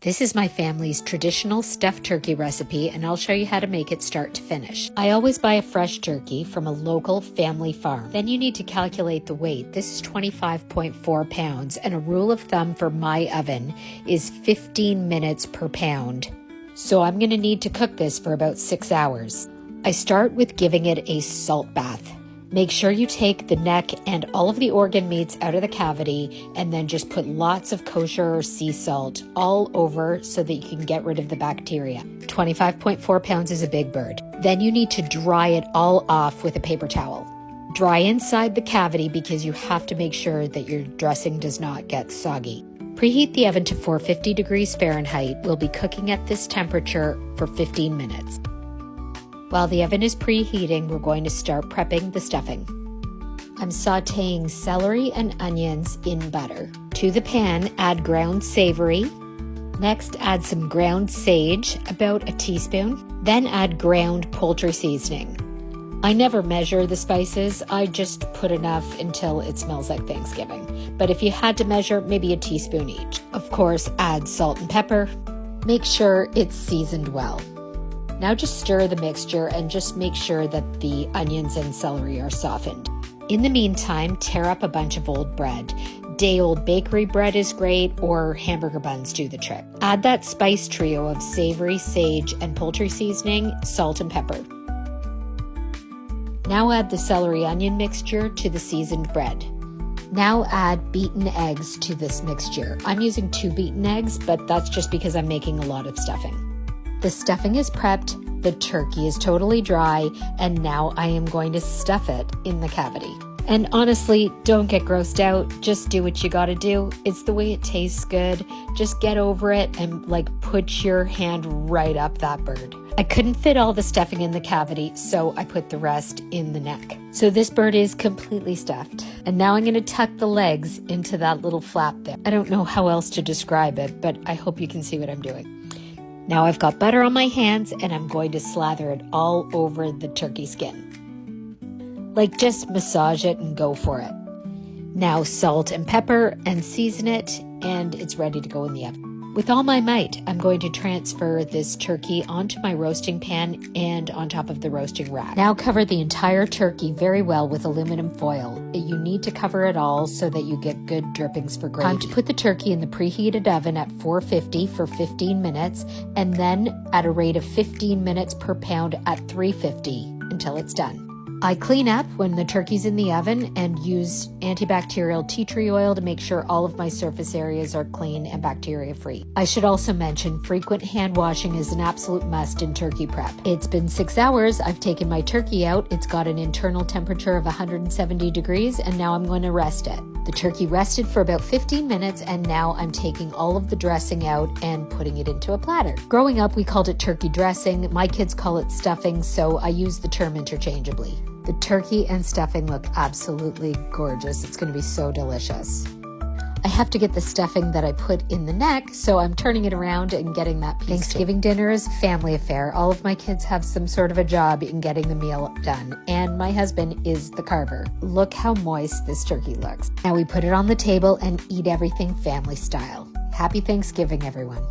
This is my family's traditional stuffed turkey recipe, and I'll show you how to make it start to finish. I always buy a fresh turkey from a local family farm. Then you need to calculate the weight. This is 25.4 pounds, and a rule of thumb for my oven is 15 minutes per pound. So I'm going to need to cook this for about 6 hours. I start with giving it a salt bath. Make sure you take the neck and all of the organ meats out of the cavity, and then just put lots of kosher or sea salt all over so that you can get rid of the bacteria. 25.4 pounds is a big bird. Then you need to dry it all off with a paper towel. Dry inside the cavity because you have to make sure that your dressing does not get soggy. Preheat the oven to 450 degrees Fahrenheit. We'll be cooking at this temperature for 15 minutes. While the oven is preheating, we're going to start prepping the stuffing. I'm sautéing celery and onions in butter. To the pan, add ground savory. Next, add some ground sage, about a teaspoon. Then add ground poultry seasoning. I never measure the spices, I just put enough until it smells like Thanksgiving. But if you had to measure, maybe a teaspoon each. Of course, add salt and pepper. Make sure it's seasoned well. Now just stir the mixture and just make sure that the onions and celery are softened. In the meantime, tear up a bunch of old bread. Day-old bakery bread is great, or hamburger buns do the trick. Add that spice trio of savory, sage, and poultry seasoning, salt, and pepper. Now add the celery-onion mixture to the seasoned bread. Now add beaten eggs to this mixture. I'm using 2 beaten eggs, but that's just because I'm making a lot of stuffing. The stuffing is prepped, the turkey is totally dry, and now I am going to stuff it in the cavity. And honestly, don't get grossed out, just do what you gotta do. It's the way it tastes good. Just get over it and put your hand right up that bird. I couldn't fit all the stuffing in the cavity, so I put the rest in the neck. So this bird is completely stuffed. And now I'm gonna tuck the legs into that little flap there. I don't know how else to describe it, but I hope you can see what I'm doing. Now I've got butter on my hands, and I'm going to slather it all over the turkey skin. Just massage it and go for it. Now salt and pepper and season it, and it's ready to go in the oven. With all my might, I'm going to transfer this turkey onto my roasting pan and on top of the roasting rack. Now cover the entire turkey very well with aluminum foil. You need to cover it all so that you get good drippings for gravy. Time to put the turkey in the preheated oven at 450 for 15 minutes, and then at a rate of 15 minutes per pound at 350 until it's done. I clean up when the turkey's in the oven and use antibacterial tea tree oil to make sure all of my surface areas are clean and bacteria-free. I should also mention frequent hand washing is an absolute must in turkey prep. It's been 6 hours. I've taken my turkey out. It's got an internal temperature of 170 degrees, and now I'm going to rest it. The turkey rested for about 15 minutes, and now I'm taking all of the dressing out and putting it into a platter. Growing up, we called it turkey dressing. My kids call it stuffing, so I use the term interchangeably. The turkey and stuffing look absolutely gorgeous. It's going to be so delicious. I have to get the stuffing that I put in the neck, so I'm turning it around and getting that piece. Thanksgiving dinner is a family affair. All of my kids have some sort of a job in getting the meal done, and my husband is the carver. Look how moist this turkey looks. Now we put it on the table and eat everything family style. Happy Thanksgiving, everyone.